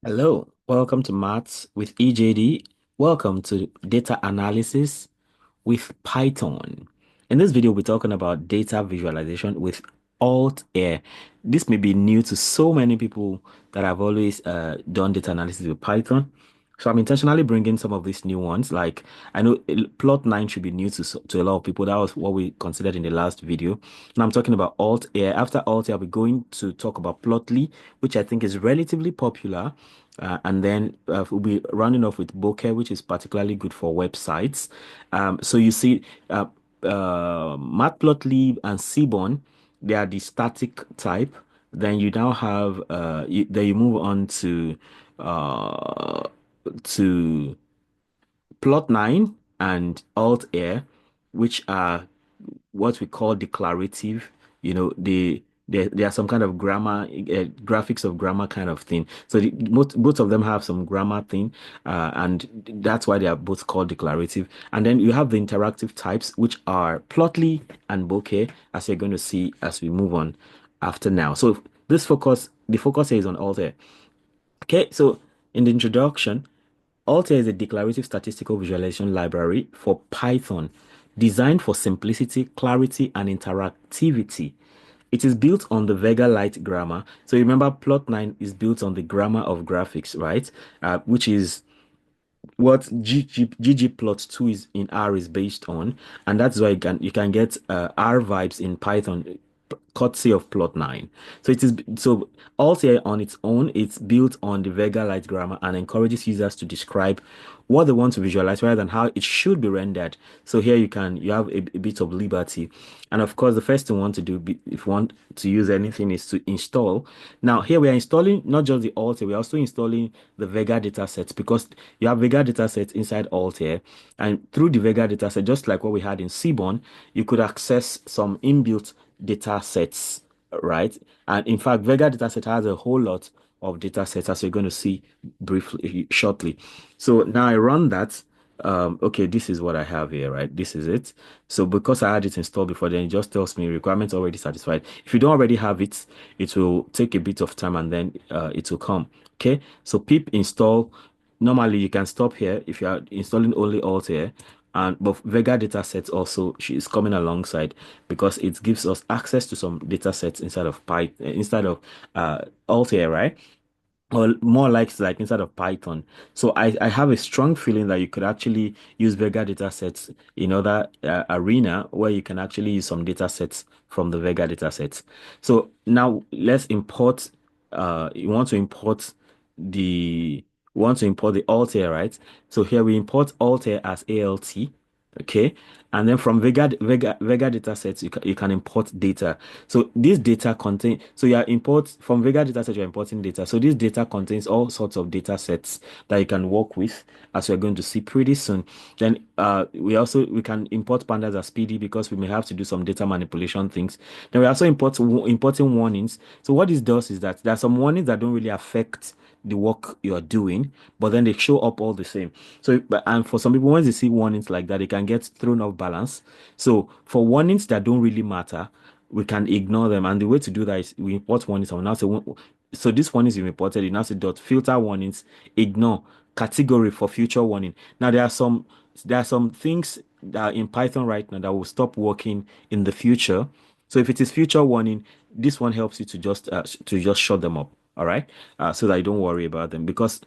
Hello, welcome to Maths with EJD. Welcome to Data Analysis with Python. In this video, we're talking about data visualization with Altair. This may be new to so many people that have always done data analysis with Python. So I'm intentionally bringing some of these new ones. Like I know Plot9 should be new to a lot of people. That was what we considered in the last video. Now I'm talking about Altair. After Altair, we're going to talk about Plotly, which I think is relatively popular. And then we'll be rounding off with Bokeh, which is particularly good for websites. So you see, Matplotlib and Seaborn, they are the static type. Then you now have, then you move on to Plot9 and Altair, which are what we call declarative. You know, they are some kind of grammar, graphics of grammar kind of thing. So both of them have some grammar thing, and that's why they are both called declarative. And then you have the interactive types, which are Plotly and Bokeh, as you're going to see as we move on after now. So the focus here is on Altair. Okay, so in the introduction, Altair is a declarative statistical visualization library for Python designed for simplicity, clarity, and interactivity. It is built on the Vega Lite grammar. So remember, Plot9 is built on the grammar of graphics, right? Which is what ggplot2 is in R is based on, and that's why you can get R vibes in Python courtesy of Plot9. So it is so Altair on its own, it's built on the Vega Lite grammar and encourages users to describe what they want to visualize rather than how it should be rendered. So here you have a bit of liberty. And of course, the first thing you want to do if you want to use anything is to install. Now, here we are installing not just the Altair, we're also installing the Vega datasets because you have Vega datasets inside Altair. And through the Vega dataset, just like what we had in Seaborn, you could access some inbuilt data sets, right? And in fact, Vega dataset has a whole lot of data sets as you're going to see briefly shortly. So now I run that. Okay, this is what I have here, right? This is it. So because I had it installed before, then it just tells me requirements already satisfied. If you don't already have it, it will take a bit of time and then it will come. Okay, so pip install. Normally you can stop here if you are installing only Altair, and but Vega datasets also she is coming alongside because it gives us access to some datasets inside of Python, inside of Altair, right? Or more like inside of Python. So I have a strong feeling that you could actually use Vega datasets in other arena where you can actually use some datasets from the Vega datasets. So now let's import. You want to import the the Altair, right? So here we import Altair as ALT. Okay, and then from Vega datasets, you can import data. So this data contain so you are import from Vega dataset, you're importing data. So this data contains all sorts of data sets that you can work with, as we're going to see pretty soon. Then we can import pandas as PD because we may have to do some data manipulation things. Then we also importing warnings. So what this does is that there are some warnings that don't really affect the work you're doing, but then they show up all the same. So, and for some people, once they see warnings like that, they can get thrown off balance. So, for warnings that don't really matter, we can ignore them. And the way to do that is we import warnings. And we now say, so this one is reported. You now say dot filter warnings, ignore category for future warning. Now, there are some things that are in Python right now that will stop working in the future. So if it is future warning, this one helps you to just shut them up. All right, so that you don't worry about them because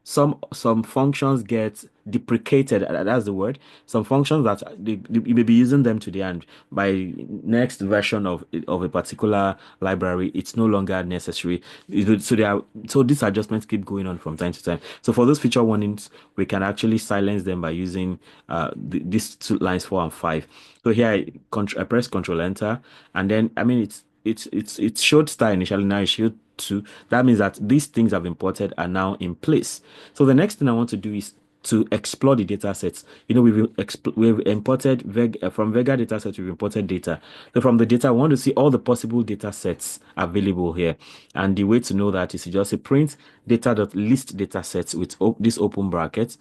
some functions get deprecated. That's the word. Some functions that you may be using them to the end. By next version of a particular library, it's no longer necessary. So these adjustments keep going on from time to time. So for those feature warnings, we can actually silence them by using these two lines 4 and 5. So here I press Control Enter, and then I mean it showed star initially, now it showed 2. That means that these things I've imported are now in place. So the next thing I want to do is to explore the data sets. You know, we've imported from Vega data sets, we've imported data. So from the data, I want to see all the possible data sets available here. And the way to know that is to just say print data.list data sets with this open brackets.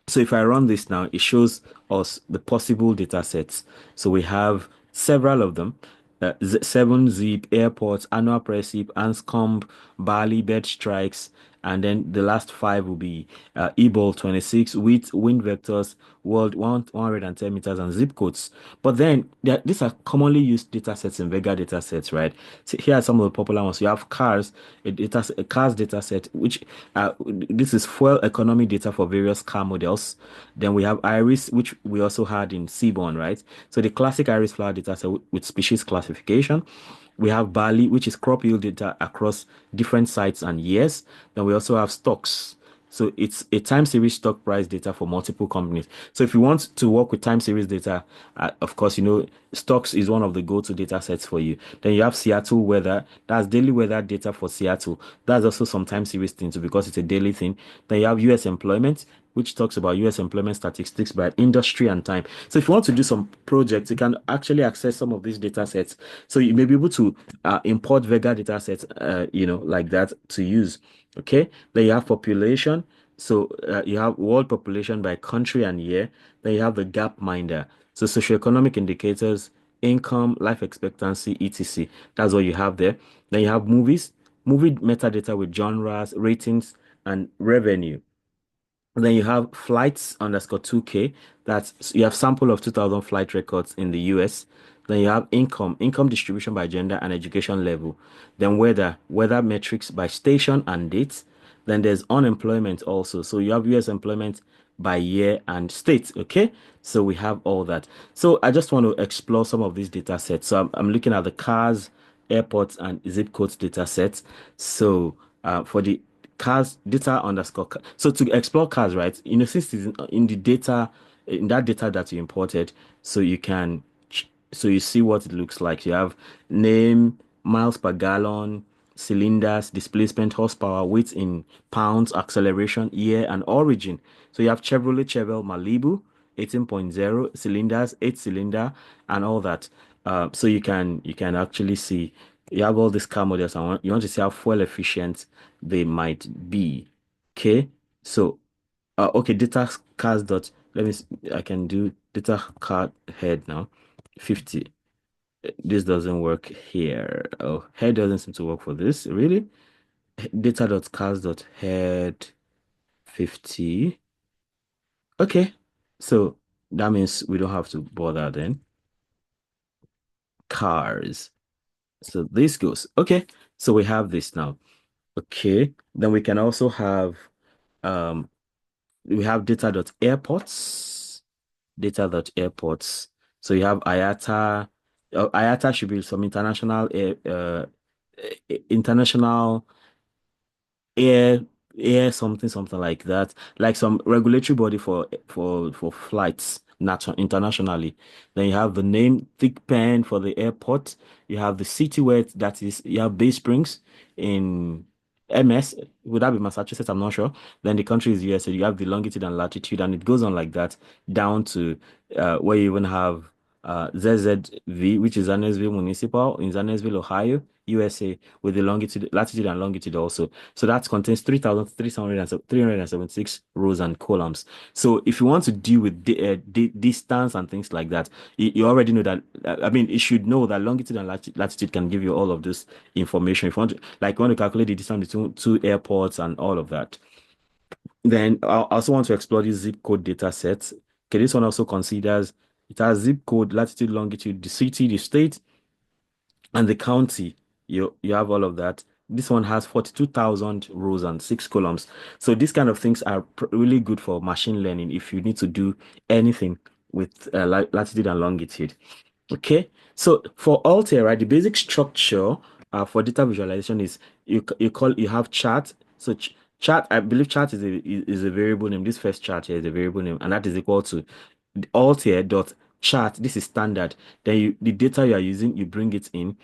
So if I run this now, it shows us the possible data sets. So we have several of them. 7-zip, airports, annual press zip, Anscombe, Bali, bed strikes, and then the last five will be EBOL 26 with wind vectors, world 110 meters, and zip codes. But then these are commonly used data sets in Vega data sets, right? So here are some of the popular ones. You have cars, a cars data set, which this is fuel economy data for various car models. Then we have Iris, which we also had in Seaborn, right? So the classic Iris flower data set with species classification. We have barley, which is crop yield data across different sites and years. Then we also have stocks. So it's a time series stock price data for multiple companies. So if you want to work with time series data, of course, stocks is one of the go-to data sets for you. Then you have Seattle weather. That's daily weather data for Seattle. That's also some time series thing too because it's a daily thing. Then you have US employment, which talks about US employment statistics by industry and time. So if you want to do some projects, you can actually access some of these data sets. So you may be able to import Vega data sets, like that to use. Okay. Then you have population. So you have world population by country and year. Then you have the gap minder. So socioeconomic indicators, income, life expectancy, etc. That's what you have there. Then you have movie metadata with genres, ratings, and revenue. Then you have flights underscore 2K. That's you have sample of 2000 flight records in the US. Then you have income distribution by gender and education level. Then weather metrics by station and date. Then there's unemployment also. So you have US employment by year and state. Okay. So we have all that. So I just want to explore some of these data sets. So I'm looking at the cars, airports, and zip codes data sets. So for the cars data underscore so to explore cars, right, since it's in the data in that data that you imported, so you can so you see what it looks like. You have name, miles per gallon, cylinders, displacement, horsepower, weight in pounds, acceleration, year, and origin. So you have Chevrolet Chevelle Malibu 18.0 cylinders, 8 cylinder, and all that. So you can actually see you have all these car models and you want to see how fuel efficient they might be. Okay. So okay, data cars dot let me I can do data card head now. 50. This doesn't work here. Oh, head doesn't seem to work for this. Really? Data dot cars dot head 50. Okay. So that means we don't have to bother then. Cars. So this goes. Okay. So we have this now. Okay. Then we can also have um we have data.airports, data.airports. So you have IATA. IATA should be some international air something like that, like some regulatory body for flights internationally. Then you have the name thick pen for the airport. You have the city where that is. You have Bay Springs in MS. Would that be Massachusetts? I'm not sure. Then the country is US. So you have the longitude and latitude, and it goes on like that down to where you even have ZZV, which is Zanesville Municipal in Zanesville, Ohio, USA, with the latitude and longitude also. So that contains 376 rows and columns. So if you want to deal with the distance and things like that, you already know that. I mean, you should know that longitude and latitude can give you all of this information. If you want to calculate the distance between two airports and all of that. Then I also want to explore this zip code data set. Okay, this one also considers it has zip code, latitude, longitude, the city, the state, and the county. You have all of that. This one has 42,000 rows and 6 columns. So these kind of things are really good for machine learning if you need to do anything with latitude and longitude. Okay, so for Altair, right, the basic structure for data visualization is you have chart. So chart, I believe chart is a variable name. This first chart here is a variable name, and that is equal to Altair dot chart. This is standard. Then the data you are using, you bring it in.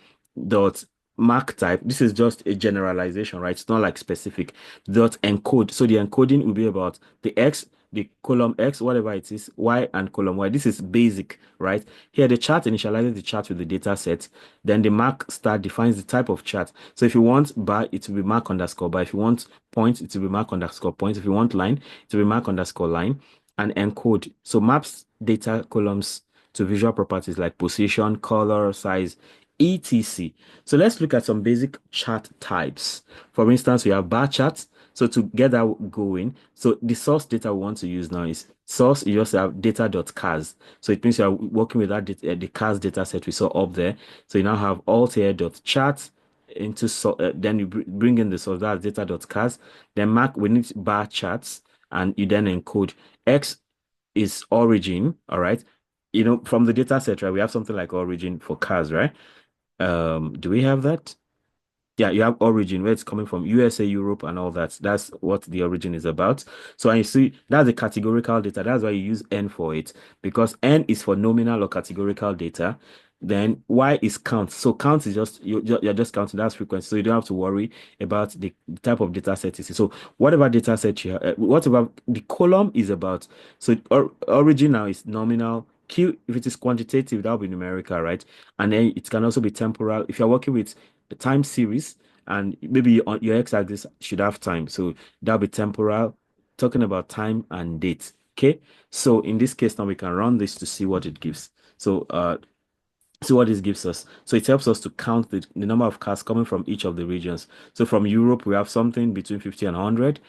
Dot mark type. This is just a generalization, right? It's not like specific. Dot encode. So the encoding will be about the X, the column X, whatever it is, Y and column Y. This is basic, right? Here, the chart initializes the chart with the data set. Then the mark star defines the type of chart. So if you want bar, it will be mark underscore bar. If you want point, it will be mark underscore point. If you want line, it will be mark underscore line. And encode. So maps data columns to visual properties like position, color, size, etc. So let's look at some basic chart types. For instance, we have bar charts. So to get that going, so the source data we want to use now is source, you just have data.cars. So it means you are working with that data, the cars data set we saw up there. So you now have altair.chart into so then you bring in the source, that's data.cars. Then mark, we need bar charts, and you then encode X is origin, all right? From the data set, right, we have something like origin for cars, right? Do we have that? Yeah, you have origin where it's coming from, USA, Europe, and all that. That's what the origin is about. So, and you see, that's the categorical data. That's why you use N for it, because N is for nominal or categorical data. Then Y is count. So count is just you're just counting, that's frequency. So you don't have to worry about the type of data set it is. So whatever data set you have, whatever the column is about. So origin now is nominal. Q, if it is quantitative, that'll be numerical, right? And then it can also be temporal. If you're working with the time series, and maybe on your x-axis should have time, so that'll be temporal, talking about time and date. Okay, so in this case now we can run this to see what it gives. So see what this gives us. So it helps us to count the number of cars coming from each of the regions. So from Europe we have something between 50 and 100.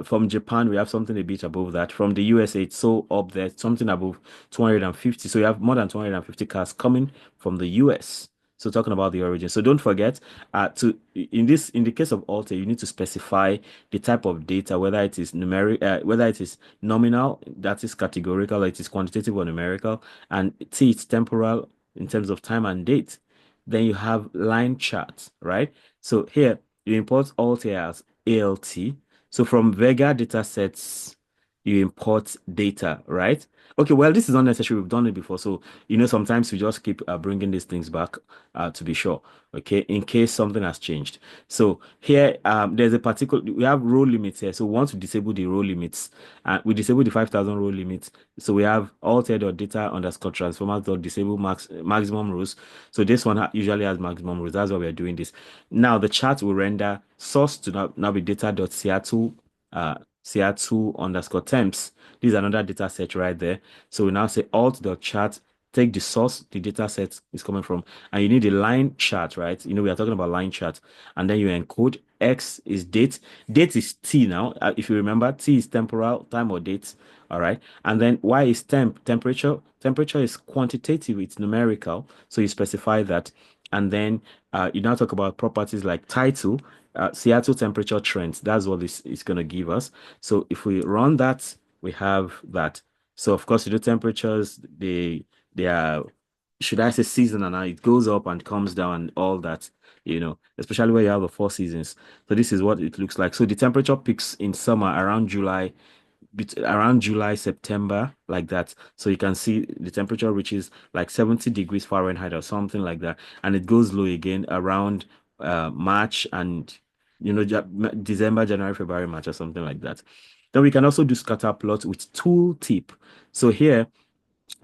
From Japan, we have something a bit above that. From the USA, it's so up there, something above 250. So you have more than 250 cars coming from the US. So talking about the origin. So don't forget, to in the case of Altair, you need to specify the type of data, whether it is numeric, whether it is nominal, that is categorical, or it is quantitative or numerical, and T, it's temporal in terms of time and date. Then you have line charts, right? So here you import Altair as ALT. So from Vega datasets, you import data, right? Okay, well, this is not necessary. We've done it before. So, sometimes we just keep bringing these things back to be sure, okay, in case something has changed. So here, there's a particular, we have row limits here. So we want to disable the row limits. We disable the 5,000 row limits. So we have alter.data underscore transformers dot disable maximum rows. So this one usually has maximum rows. That's why we're doing this. Now the chart will render source to now be data.seattle Seattle underscore temps. This is another data set right there. So we now say alt.chart, take the source the data set is coming from, and you need a line chart, right? We are talking about line chart, and then you encode X is date. Date is T now. If you remember, T is temporal, time or date. All right. And then Y is temperature. Temperature is quantitative, it's numerical. So you specify that. And then you now talk about properties like title, Seattle temperature trends. That's what this is going to give us. So if we run that, we have that. So of course, the temperatures, they are, should I say seasonal now? It goes up and comes down and all that, especially where you have the four seasons. So this is what it looks like. So the temperature peaks in summer around July, September, like that. So you can see the temperature reaches like 70 degrees Fahrenheit or something like that. And it goes low again around March and, December, January, February, March, or something like that. Then we can also do scatter plot with tooltip. So here,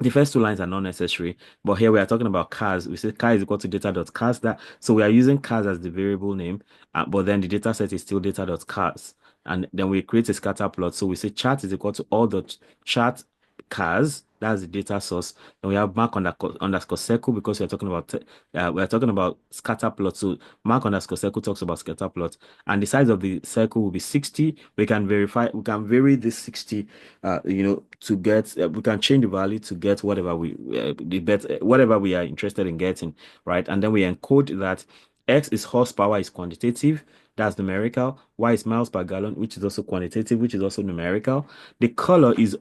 the first two lines are not necessary, but here we are talking about cars. We say car is equal to data.cars, that so we are using cars as the variable name, but then the data set is still data.cars. And then we create a scatter plot. So we say chart is equal to all the chart cars. That's the data source. Then we have mark underscore circle because we're talking about scatter plot. So mark underscore circle talks about scatter plot, and the size of the circle will be 60. We can vary this 60, to get, we can change the value to get whatever whatever we are interested in getting, right? And then we encode that X is horsepower, is quantitative, that's numerical. Y is miles per gallon, which is also quantitative, which is also numerical. The color is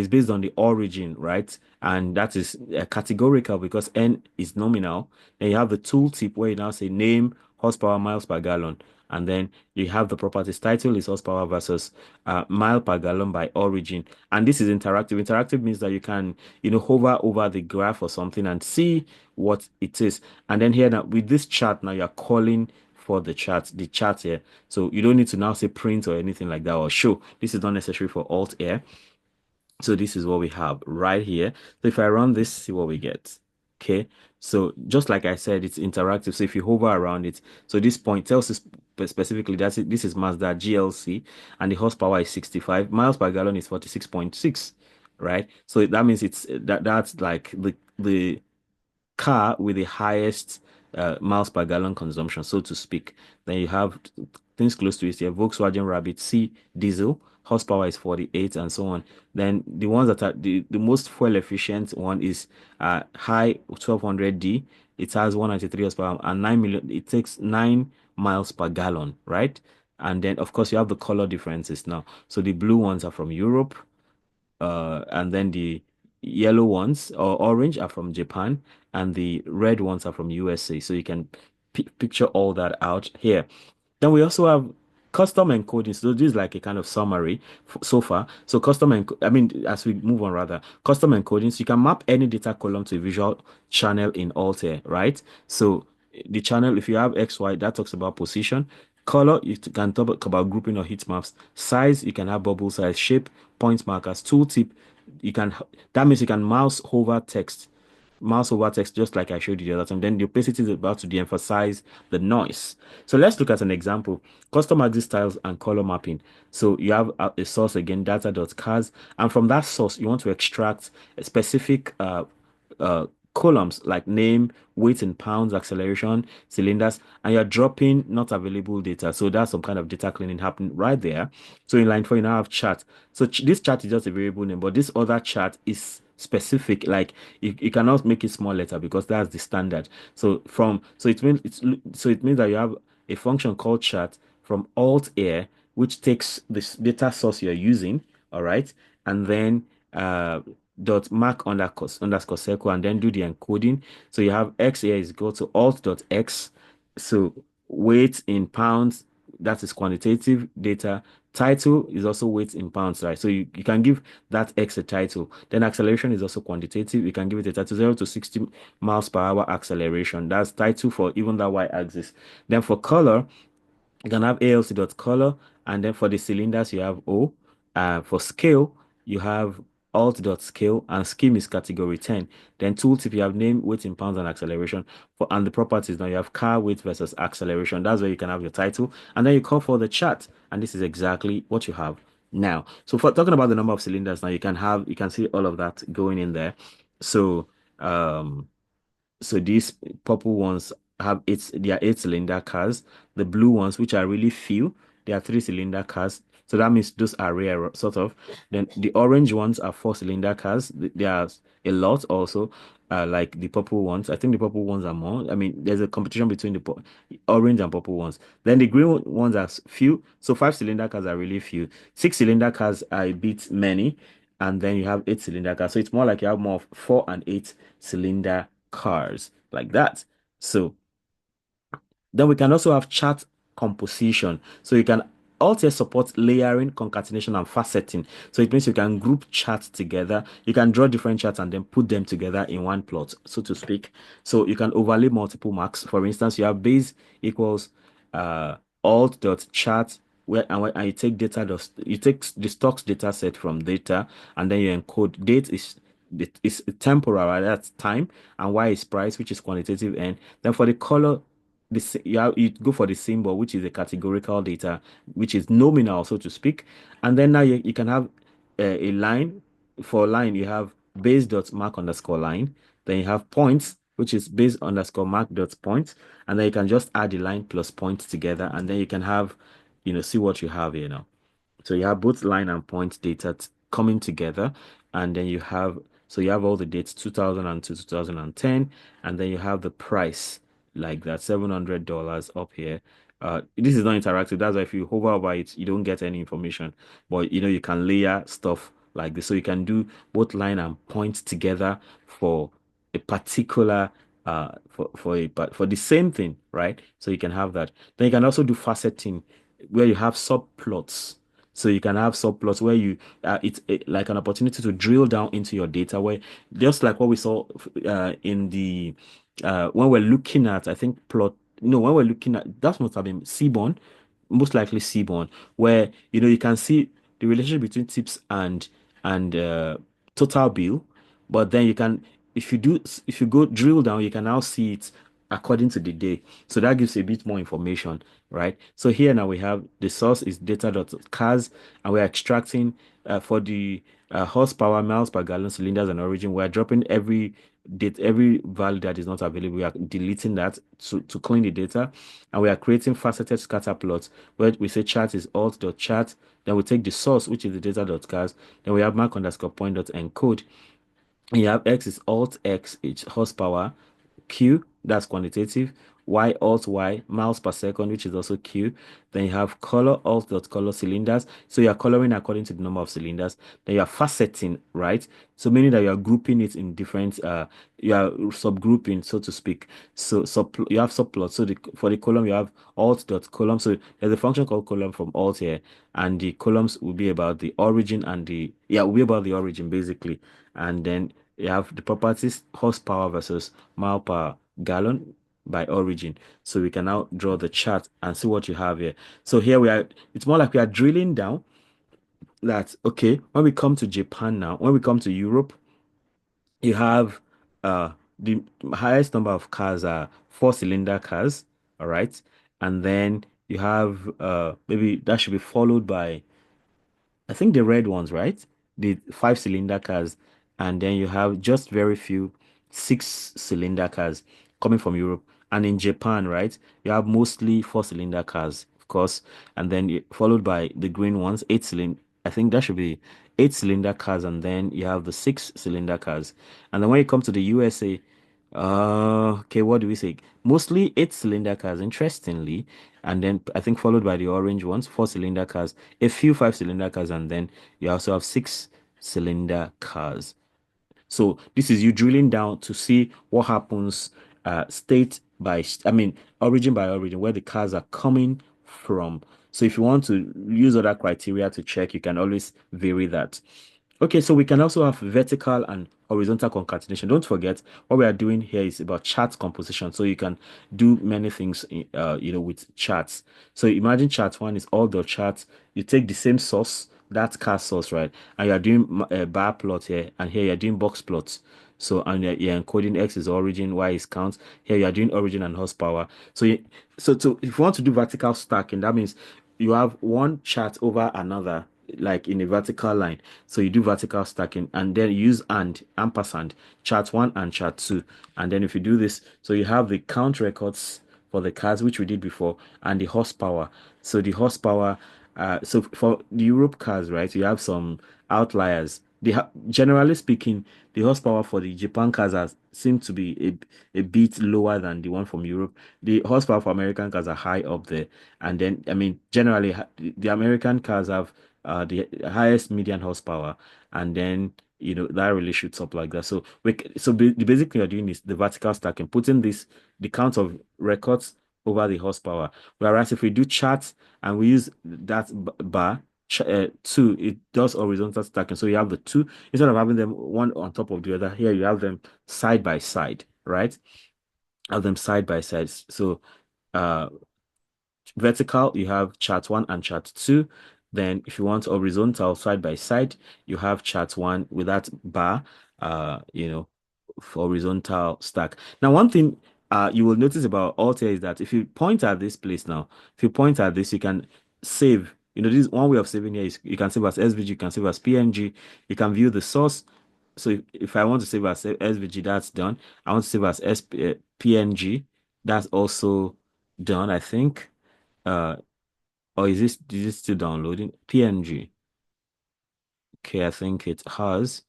based on the origin, right? And that is categorical because N is nominal. Then you have the tooltip where you now say name, horsepower, miles per gallon. And then you have the properties title is horsepower versus mile per gallon by origin. And this is interactive. Interactive means that you can, hover over the graph or something and see what it is. And then here now with this chart, now you're calling for the chart here. So you don't need to now say print or anything like that or show. This is not necessary for Altair. So this is what we have right here. So if I run this, see what we get. Okay. So just like I said, it's interactive. So if you hover around it, so this point tells us specifically that this is Mazda GLC and the horsepower is 65. Miles per gallon is 46.6, right? So that means that's like the car with the highest miles per gallon consumption, so to speak. Then you have things close to it here. Volkswagen Rabbit C diesel, horsepower is 48 and so on. Then the ones that are the most fuel efficient one is high 1200D. It has 193 horsepower and 9 million. It takes 9 miles per gallon, right? And then of course you have the color differences now. So the blue ones are from Europe, and then the yellow ones or orange are from Japan, and the red ones are from USA. So you can picture all that out here. Then we also have custom encoding. So this is like a kind of summary so far. So I mean, as we move on rather, custom encoding. So you can map any data column to a visual channel in Altair, right? So the channel, if you have XY, that talks about position. Color, you can talk about grouping or heat maps. Size, you can have bubble size. Shape, point markers. Tooltip, you can, that means you can mouse over text, just like I showed you the other time. Then the opacity is about to de-emphasize the noise. So let's look at an example. Custom axis styles and color mapping. So you have a source again, data.cars, and from that source, you want to extract a specific uh, columns like name, weight in pounds, acceleration, cylinders, and you're dropping not available data. So that's some kind of data cleaning happening right there. So in line 4, you now have chart. So this chart is just a variable name, but this other chart is specific. Like you cannot make it small letter because that's the standard. So it means that you have a function called chart from Altair, which takes this data source you're using, all right, and then dot mark underscore circle and then do the encoding. So you have x here is equal to alt dot x. So weight in pounds, that is quantitative data. Title is also weight in pounds, right? So you can give that x a title. Then acceleration is also quantitative. You can give it a title 0 to 60 miles per hour acceleration. That's title for even that y-axis. Then for color, you can have ALC.color, and then for the cylinders, you have O. For scale, you have alt.scale, and scheme is category 10. Then tooltip, you have name, weight in pounds, and acceleration. And the properties, now you have car weight versus acceleration. That's where you can have your title. And then you call for the chart, and this is exactly what you have now. So for talking about the number of cylinders, now you can see all of that going in there. So, um, so these purple ones they are 8 cylinder cars. The blue ones, which are really few, they are 3 cylinder cars. So that means those are rare, sort of. Then the orange ones are 4 cylinder cars. They are a lot also, like the purple ones. I think the purple ones are more. I mean, there's a competition between the orange and purple ones. Then the green ones are few. So 5 cylinder cars are really few. 6 cylinder cars are a bit many. And then you have 8 cylinder cars. So it's more like you have more of 4 and 8 cylinder cars like that. So then we can also have chart composition. So you can also support layering, concatenation, and faceting. So it means you can group charts together. You can draw different charts and then put them together in one plot, so to speak. So you can overlay multiple marks. For instance, you have base equals uh, alt dot chart and you take you take the stocks data set from data and then you encode date is temporal, right? That's time, and y is price, which is quantitative n. Then for the color, you go for the symbol, which is a categorical data, which is nominal, so to speak. And then now you can have a line. For line, you have base dot mark underscore line. Then you have points, which is base underscore mark dot point. And then you can just add the line plus point together. And then you can have, see what you have here now. So you have both line and point data coming together, and then you have all the dates 2002, 2010, and then you have the price like that, $700 up here. This is not interactive. That's why if you hover over it, you don't get any information. But you can layer stuff like this, so you can do both line and point together for a particular for the same thing, right? So you can have that. Then you can also do faceting where you have subplots. So you can have subplots where like an opportunity to drill down into your data, where just like what we saw in the when we're looking at, I think plot no when we're looking at, that must have been Seaborn, most likely Seaborn, where you can see the relationship between tips and total bill, but then if you go drill down, you can now see it according to the day. So that gives a bit more information, right? So here now we have the source is data.cars, and we're extracting for the horsepower, miles per gallon, cylinders, and origin. We're dropping every every value that is not available, we are deleting that to clean the data, and we are creating faceted scatter plots where we say chart is alt.chart, then we take the source, which is the data.cast, then we have mark underscore point dot encode. You have X is alt X, it's horsepower. Q, that's quantitative. Y alt Y, miles per second, which is also Q. Then you have color alt dot color cylinders. So you're coloring according to the number of cylinders. Then you're faceting, right? So meaning that you're grouping it in different you are subgrouping, so to speak. So you have subplots. So for the column you have alt dot column. So there's a function called column from alt here, and the columns will be about the origin and the will be about the origin basically. And then you have the properties horsepower versus mile per gallon by origin. So we can now draw the chart and see what you have here. So here we are, it's more like we are drilling down that, okay, when we come to Japan now, when we come to Europe, you have the highest number of cars are four-cylinder cars, all right? And then you have maybe that should be followed by I think the red ones, right? The five-cylinder cars, and then you have just very few six-cylinder cars coming from Europe. And in Japan, right, you have mostly four-cylinder cars, of course, and then followed by the green ones, eight-cylinder. I think that should be eight-cylinder cars, and then you have the six-cylinder cars. And then when you come to the USA, okay, what do we say? Mostly eight-cylinder cars, interestingly, and then I think followed by the orange ones, four-cylinder cars, a few five-cylinder cars, and then you also have six-cylinder cars. So this is you drilling down to see what happens state by, I mean, origin by origin, where the cars are coming from. So if you want to use other criteria to check, you can always vary that. Okay, so we can also have vertical and horizontal concatenation. Don't forget, what we are doing here is about chart composition. So you can do many things, with charts. So imagine chart one is all the charts. You take the same source, that car source, right? And you're doing a bar plot here, and here you're doing box plots. So, and you're encoding X is origin, Y is count. Here you're doing origin and horsepower. So if you want to do vertical stacking, that means you have one chart over another, like in a vertical line. So you do vertical stacking and then use and ampersand chart one and chart two. And then if you do this, so you have the count records for the cars, which we did before, and the horsepower. So the horsepower, so for the Europe cars, right, you have some outliers. Generally speaking, the horsepower for the Japan cars seem to be a bit lower than the one from Europe. The horsepower for American cars are high up there. And then, I mean, generally, the American cars have the highest median horsepower, and then that really shoots up like that. So the basic thing you're doing is the vertical stacking, putting the count of records over the horsepower. Whereas if we do charts and we use that bar two, it does horizontal stacking. So you have the two instead of having them one on top of the other. Here you have them side by side, right? Have them side by side. So uh vertical, you have chart one and chart two. Then if you want horizontal side by side, you have chart one with that bar, for horizontal stack. Now, one thing you will notice about Altair is that if you point at this place now, if you point at this, you can save. This one way of saving here is you can save as SVG, you can save as PNG, you can view the source. So if I want to save as SVG, that's done. I want to save as PNG, that's also done, I think. Uh, or is this still downloading? PNG. Okay, I think it has.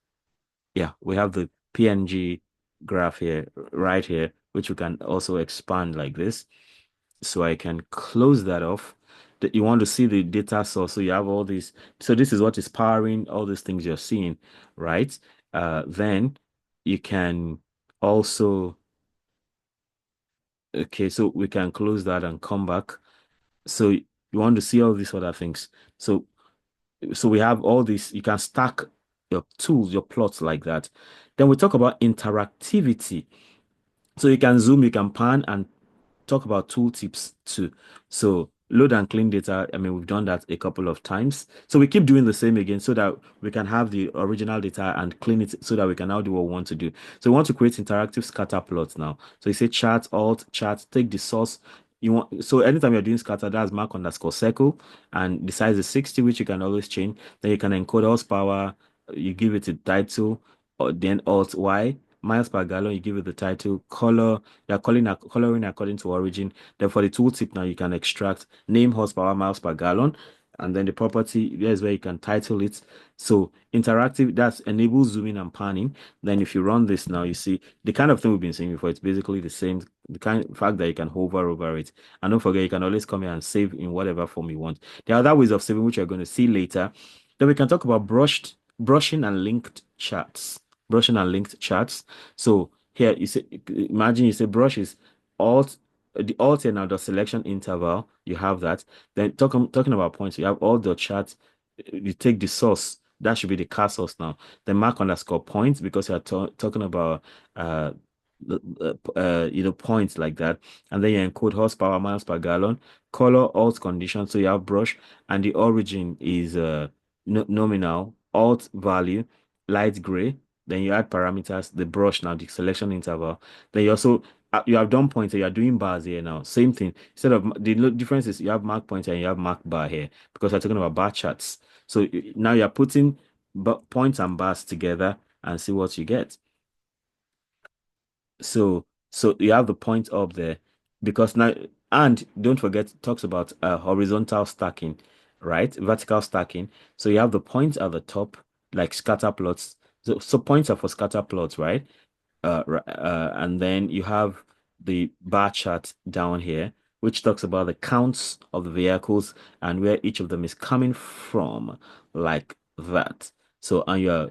Yeah, we have the PNG graph here, right here, which we can also expand like this. So I can close that off. That you want to see the data source. So you have all these. So this is what is powering all these things you're seeing, right? Then you can also, okay, so we can close that and come back. So you want to see all these other things. So we have all this, you can stack your tools, your plots like that. Then we talk about interactivity. So you can zoom, you can pan, and talk about tooltips too. So load and clean data. I mean, we've done that a couple of times. So we keep doing the same again so that we can have the original data and clean it so that we can now do what we want to do. So we want to create interactive scatter plots now. So you say chart, alt, chart, take the source. So anytime you're doing scatter, that's mark underscore circle, and the size is 60, which you can always change. Then you can encode horsepower, you give it a title, or then alt Y, miles per gallon, you give it the title, color, you're coloring according to origin. Then for the tooltip now, you can extract name horsepower, miles per gallon, and then the property, there's where you can title it. So interactive, that enables zooming and panning. Then if you run this now, you see the kind of thing we've been seeing before. It's basically the same, the kind fact that you can hover over it. And don't forget, you can always come here and save in whatever form you want. There are other ways of saving, which you're going to see later. Then we can talk about brushing and linked charts. Brushing and linked charts. So here you say, imagine you say brush is alt, the alt here now, the selection interval, you have that. Then talking about points, you have all the charts. You take the source, that should be the car source now. Then mark underscore points because you're talking about points like that. And then you encode horsepower, miles per gallon, color, alt condition. So you have brush, and the origin is nominal, alt value, light gray. Then you add parameters, the brush now, the selection interval. Then you also you have done pointer, you are doing bars here now. Same thing. Instead of the difference is you have mark pointer and you have mark bar here because we're talking about bar charts. So now you're putting points and bars together and see what you get. So you have the point up there because now, and don't forget it talks about horizontal stacking, right? Vertical stacking. So you have the points at the top, like scatter plots. So points are for scatter plots, right? And then you have the bar chart down here, which talks about the counts of the vehicles and where each of them is coming from, like that. So, and you're,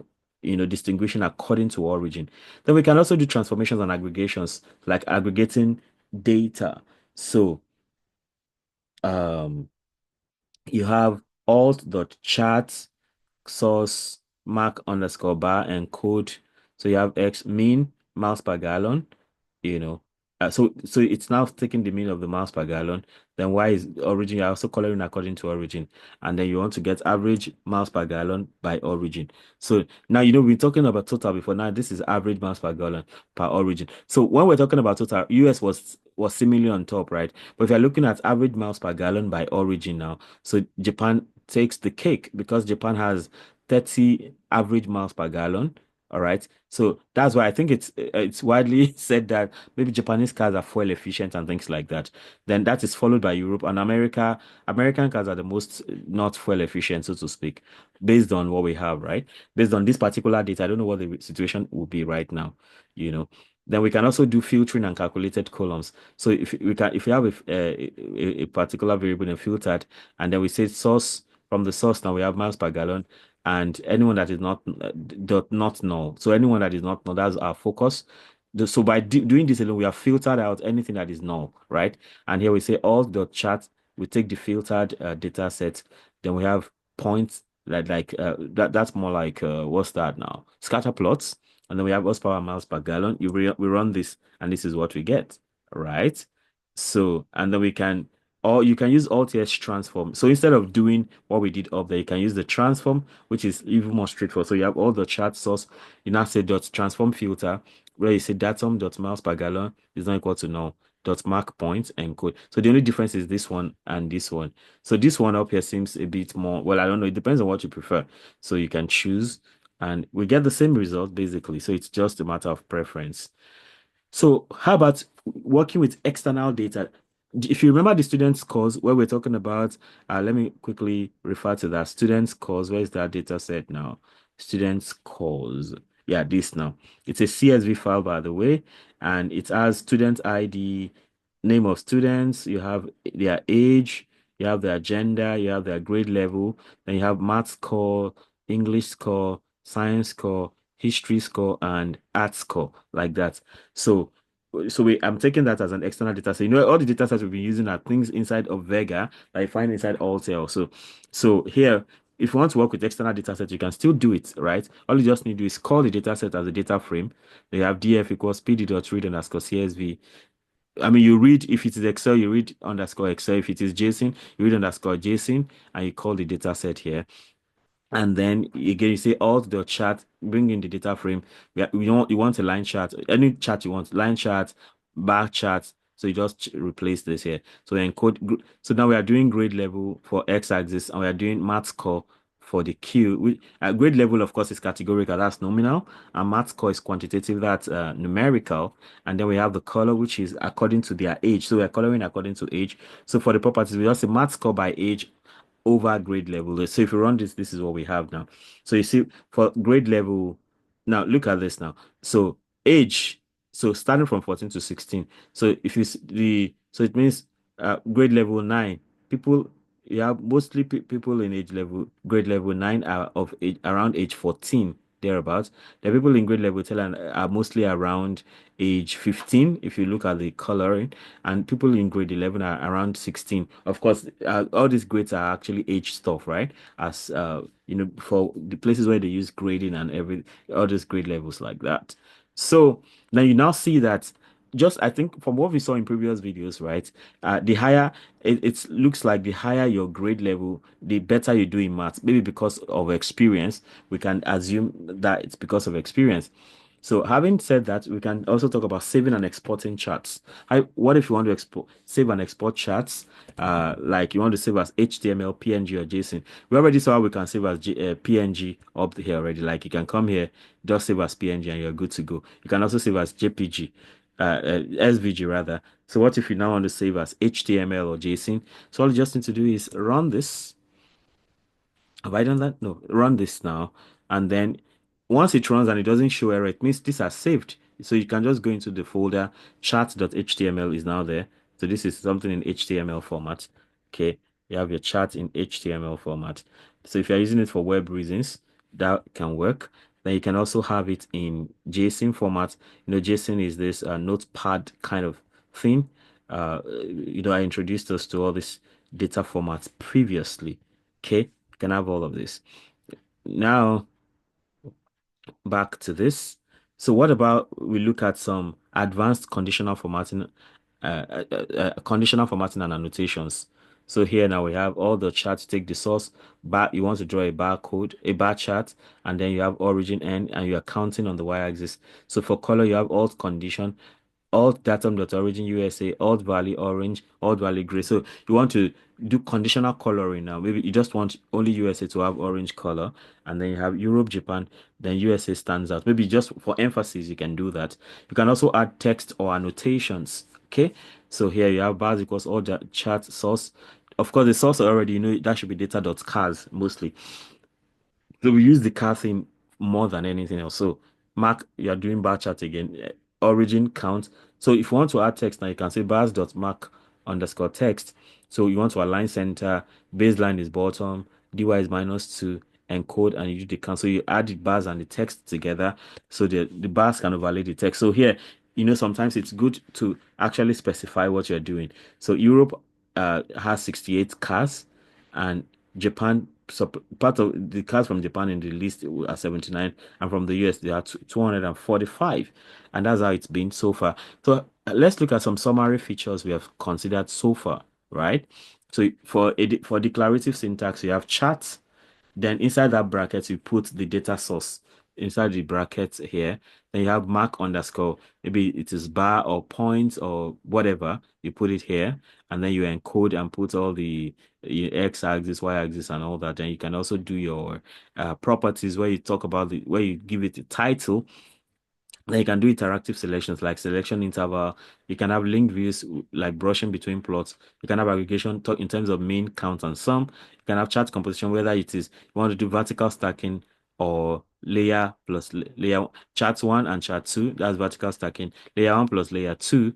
distinguishing according to origin. Then we can also do transformations and aggregations, like aggregating data. So, um, you have alt.chart source mark underscore bar and code. So you have X mean miles per gallon, you know. So it's now taking the mean of the miles per gallon. Then Y is origin. You're also coloring according to origin, and then you want to get average miles per gallon by origin. So now we're talking about total before. Now this is average miles per gallon per origin. So when we're talking about total, US was similarly on top, right? But if you're looking at average miles per gallon by origin now, so Japan takes the cake because Japan has 30 average miles per gallon. All right. So that's why I think it's widely said that maybe Japanese cars are fuel efficient and things like that. Then that is followed by Europe and America. American cars are the most not fuel efficient, so to speak, based on what we have, right? Based on this particular data, I don't know what the situation will be right now, you know. Then we can also do filtering and calculated columns. So if you have a particular variable and filtered, and then we say source from the source now we have miles per gallon, and anyone that is not does not know. So anyone that is not null, that's our focus. So by doing this alone, we have filtered out anything that is null, right? And here we say all the chart. We take the filtered data set, then we have points that's more like what's that now? Scatter plots, and then we have horsepower miles per gallon. We run this, and this is what we get, right? So and then we can or you can use Altair's transform. So instead of doing what we did up there, you can use the transform, which is even more straightforward. So you have all the chart source. You now say dot transform filter, where you say datum dot miles per gallon is not equal to null. Dot mark point and code. So the only difference is this one and this one. So this one up here seems a bit more, well, I don't know. It depends on what you prefer. So you can choose and we get the same result basically. So it's just a matter of preference. So how about working with external data? If you remember the student scores where we're talking about, let me quickly refer to that. Student scores, where is that data set now? Student scores. Yeah, this now. It's a CSV file, by the way, and it has student ID, name of students, you have their age, you have their gender, you have their grade level, then you have math score, English score, science score, history score, and art score, like that. So, I'm taking that as an external data set. All the data sets we've been using are things inside of Vega that I find inside Altair. So here, if you want to work with external data sets, you can still do it, right? All you just need to do is call the data set as a data frame. They have df equals pd.read underscore csv. I mean, you read, if it is Excel, you read underscore Excel. If it is JSON, you read underscore JSON, and you call the data set here. And then again, you say alt the chart, bring in the data frame. You want a line chart, any chart you want, line chart, bar chart. So you just replace this here. So encode. So now we are doing grade level for x-axis, and we are doing math score for the Q. Grade level, of course, is categorical, that's nominal, and math score is quantitative, that's numerical. And then we have the color, which is according to their age. So we're coloring according to age. So for the properties, we just say math score by age over grade level. So if you run this, this is what we have now. So you see, for grade level, now look at this now. So age, so starting from 14 to 16. So if you so it means grade level 9, people, you have mostly people in age level, grade level 9 are of age around age 14 thereabouts. The people in grade level 10 are mostly around age 15 if you look at the coloring, and people in grade 11 are around 16. Of course, all these grades are actually age stuff, right? As for the places where they use grading and all these grade levels like that. So now you now see that, just I think from what we saw in previous videos, right? The higher it looks like, the higher your grade level, the better you do in maths. Maybe because of experience, we can assume that it's because of experience. So having said that, we can also talk about saving and exporting charts. What if you want to save and export charts? Like you want to save as HTML, PNG, or JSON. We already saw how we can save as PNG up here already. Like you can come here, just save as PNG, and you're good to go. You can also save as JPG, SVG rather. So what if you now want to save as HTML or JSON? So all you just need to do is run this. Have I done that? No. Run this now. And then once it runs and it doesn't show error, it means these are saved. So you can just go into the folder. Chart.html is now there. So this is something in HTML format. Okay. You have your chart in HTML format. So if you're using it for web reasons, that can work. Then you can also have it in JSON format. JSON is this notepad kind of thing. I introduced us to all these data formats previously. Okay, can have all of this. Now, back to this. So what about we look at some advanced conditional formatting and annotations. So here now we have all the charts. Take the source bar. You want to draw a barcode, a bar chart, and then you have origin end, and you are counting on the y-axis. So for color, you have alt condition, alt datum dot origin USA, alt value orange, alt value gray. So you want to do conditional coloring now. Maybe you just want only USA to have orange color, and then you have Europe, Japan, then USA stands out. Maybe just for emphasis, you can do that. You can also add text or annotations. Okay, so here you have bars equals all the chart source. Of course, the source already, that should be data.cars mostly. So we use the car theme more than anything else. So mark, you're doing bar chart again. Origin count. So if you want to add text now, you can say bars dot mark underscore text. So you want to align center, baseline is bottom, dy is -2, encode, and you do the count. So you add the bars and the text together, so the bars can overlay the text. So here, sometimes it's good to actually specify what you're doing. So Europe has 68 cars, and Japan, so part of the cars from Japan in the list are 79, and from the US they are 245, and that's how it's been so far. So let's look at some summary features we have considered so far, right? So for declarative syntax, you have charts, then inside that bracket, you put the data source inside the bracket here. Then you have mark underscore. Maybe it is bar or point or whatever. You put it here, and then you encode and put all the x-axis, y-axis, and all that. And you can also do your properties where you talk about where you give it a title. Then you can do interactive selections like selection interval. You can have linked views like brushing between plots. You can have aggregation talk in terms of mean, count, and sum. You can have chart composition, whether it is you want to do vertical stacking or layer plus layer. Chart one and chart two, that's vertical stacking. Layer one plus layer two.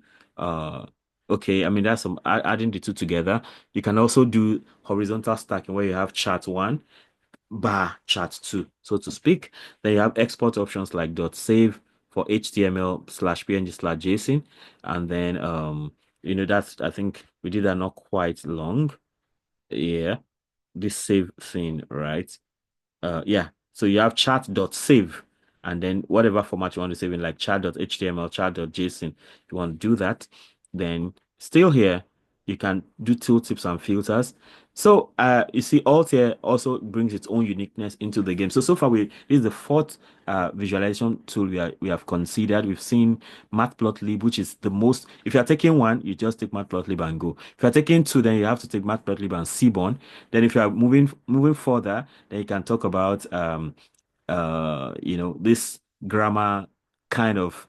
Okay, I mean that's some adding the two together. You can also do horizontal stacking where you have chart one bar chart 2, so to speak. Then you have export options like .save for HTML/PNG/JSON. And then that's, I think we did that not quite long. Yeah, this save thing, right? Yeah. So you have chat.save, and then whatever format you want to save in, like chat.html, chat.json. If you want to do that, then still here You can do tooltips and filters. So you see, Altair also brings its own uniqueness into the game. So far, this is the fourth visualization tool we have considered. We've seen Matplotlib, which is the most. If you are taking one, you just take Matplotlib and go. If you are taking two, then you have to take Matplotlib and Seaborn. Then if you are moving further, then you can talk about this grammar kind of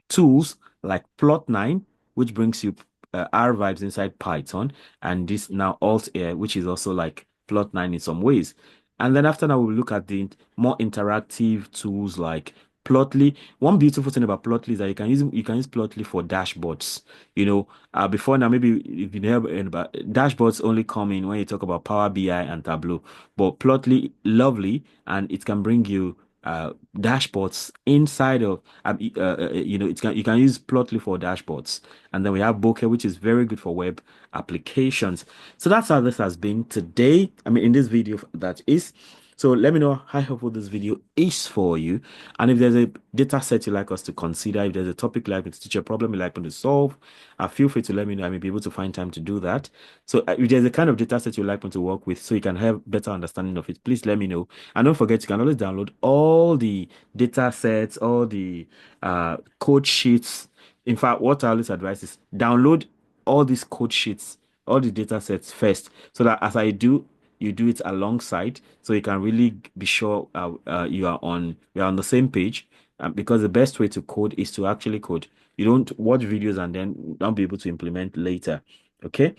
tools like Plot9, which brings you R vibes inside Python, and this now Altair, which is also like Plot9 in some ways. And then after that, we'll look at the more interactive tools like Plotly. One beautiful thing about Plotly is that you can use Plotly for dashboards. Before now, maybe if you never heard about dashboards only come in when you talk about Power BI and Tableau, but Plotly lovely, and it can bring you dashboards inside of you can use Plotly for dashboards, and then we have Bokeh, which is very good for web applications. So that's how this has been today. I mean, in this video, that is. So let me know how helpful this video is for you, and if there's a data set you like us to consider, if there's a topic you like me to teach, a problem you like me to solve, feel free to let me know. I may be able to find time to do that. So if there's a kind of data set you like me to work with, so you can have better understanding of it, please let me know. And don't forget, you can always download all the data sets, all the code sheets. In fact, what I always advise is download all these code sheets, all the data sets first, so that as I do, you do it alongside, so you can really be sure you are on the same page. Because the best way to code is to actually code. You don't watch videos and then not be able to implement later. Okay.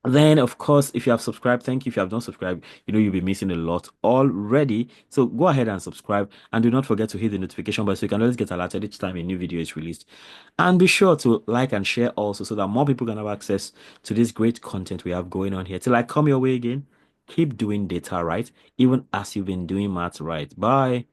Then, of course, if you have subscribed, thank you. If you have not subscribed, you'll be missing a lot already. So go ahead and subscribe, and do not forget to hit the notification bell so you can always get alerted each time a new video is released. And be sure to like and share also so that more people can have access to this great content we have going on here. Till I come your way again, keep doing data right, even as you've been doing maths right. Bye.